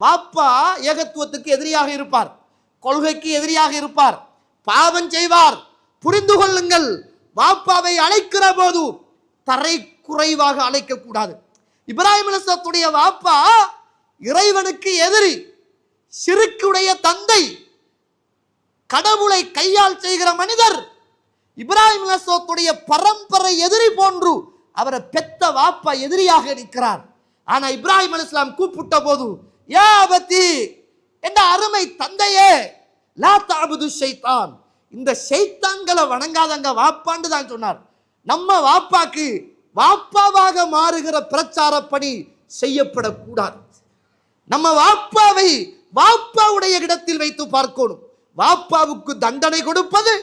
வாப்பா ஏகத்துவத்துக்கு எதிரியாக இருப்பார், கொள்கைக்கு எதிரியாக இருப்பார், பாவம் செய்வார். புரிந்து கொள்ளுங்கள், வாப்பாவை அழைக்கிற போது தரை குறைவாக அழைக்க கூடாது. இப்ராஹிம் அலைஹிஸ்ஸலாத்துடைய வாப்பா இறைவனுக்கு எதிரி, ஷிர்க்குடைய தந்தை, கடவுளை கையால் செய்கிற மனிதர். இப்ராஹிம் அலைஹிஸ்ஸலாத்துடைய பரம்பரை எதிரி போன்று அவரை பெத்த வாப்பா எதிரியாக நிற்கிறார். ஆனா இப்ராஹிம் அலைஹிஸ்ஸலாம் கூப்பிட்ட போது, யா அபதி, என்ற அருமை தந்தையே, லா தஅபுது ஷைத்தான், இந்த ஷைத்தான்களை வணங்காதங்க வாப்பான்னு தான் சொன்னார். நம்ம வாப்பாக்கு வாப்பாவாக மாறுகிற பிரச்சார பணி செய்யப்படக்கூடாது. நம்ம வாப்பாவை வாப்பாவுடைய இடத்தில் வைத்து பார்க்கணும். வாப்பாவுக்கு தண்டனை கொடுப்பது,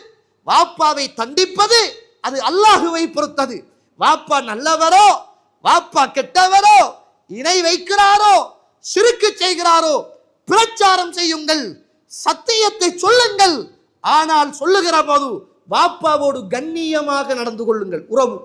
வாப்பாவை தண்டிப்பது, அது அல்லாஹுவை பொறுத்தது. வாப்பா நல்லவரோ வாப்பா கெட்டவரோ, இணை வைக்கிறாரோ ஷிர்க்கு செய்கிறாரோ, பிரச்சாரம் செய்யுங்கள், சத்தியத்தை சொல்லுங்கள். ஆனால் சொல்லுகிற போது வாப்பாவோடு கண்ணியமாக நடந்து கொள்ளுங்கள். உறவு,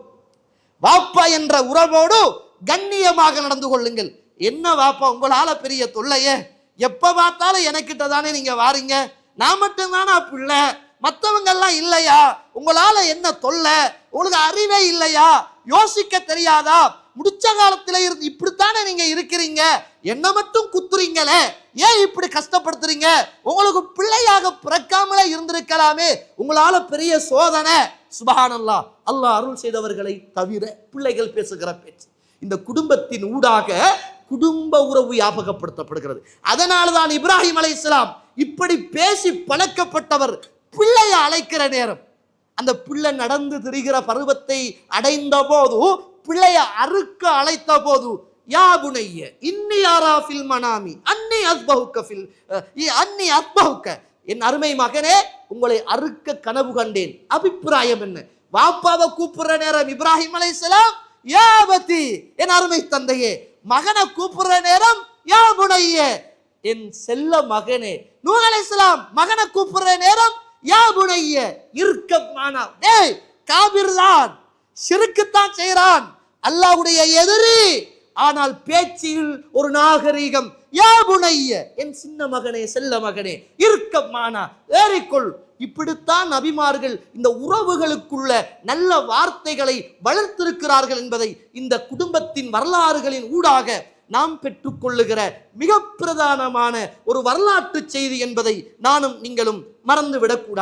வாப்பா என்ற உறவோடு கண்ணியமாக நடந்து கொள்ளுங்கள். என்ன வாப்பா உங்களால பெரிய தொல்லையே, எப்ப பார்த்தாலும் எனக்கிட்ட தானே நீங்க வாரீங்க, நான் மட்டும்தானா பிள்ளை, மற்றவங்க எல்லாம் இல்லையா, உங்களால என்ன தொல்லை, உங்களுக்கு அறிவே இல்லையா, யோசிக்க தெரியாதா, முடிச்ச காலத்துல இருந்து இப்படித்தானே நீங்க இருக்கிறீங்க, என்ன மட்டும் குத்துறீங்களே, ஏன் இப்படி கஷ்டப்படுத்துறீங்க, உங்களுக்கு பிள்ளையாக பிறக்காமலே இருந்திருக்கலாமே, உங்களால பெரிய சோதனை. சுப்ஹானல்லாஹ், அல்லாஹ் அருள் செய்தவர்களை தவிர பிள்ளைகள் பேசுகிற பேச்சு. இந்த குடும்பத்தின் ஊடாக குடும்ப உறவு ஞாபகப்படுத்தப்படுகிறது. அதனால்தான் இப்ராஹிம் அலைஹிஸ்ஸலாம் இப்படி பேசி பழக்கப்பட்டவர். பிள்ளையை அழைக்கிற நேரம், அந்த பிள்ளை நடந்து திரிகிற பருவத்தை அடைந்த போது, பிள்ளைய அறுக்க அழைத்த போது, யா புனைய இன்னி அரா ஃபில் மனாமி அன்னி அஸ்பஹுக்க, என் அருமை மகனே, உங்களை அறுக்க கனவு கண்டேன். அபிப்பிராயம் என்ன? வாப்பாவை கூப்பிடுற நேரம் இப்ராஹிம் அலைஹிஸ்ஸலாம் யா அபதி, என் அருமை தந்தையே. மகனை கூப்பிடுற நேரம் யா புனைய, என் செல்ல மகனே. நூஹ் அலைஹிஸ்ஸலாம் மகனை கூப்பிடுற நேரம் யா புனைய இர்கப்மானா, டேய் காபிர் தான், ஷிர்க்குத்தான் செய்றான், அல்லாஹ்வுடைய எதிரி, ஆனால் பேச்சில் ஒரு நாகரீகம். யா புனைய, என் சின்ன மகனே, செல்ல மகனே, இர்கப்மானா, ஏறிக்கொள். இப்படித்தான் நபிமார்கள் இந்த உறவுகளுக்குள்ள நல்ல வார்த்தைகளை வளர்த்திருக்கிறார்கள் என்பதை இந்த குடும்பத்தின் வரலாறுகளின் ஊடாக நாம் பெற்றுக்கொள்ளுகிற மிக பிரதானமான ஒரு வரலாற்று செய்தி என்பதை நானும் நீங்களும் மறந்துவிடக்கூடாது.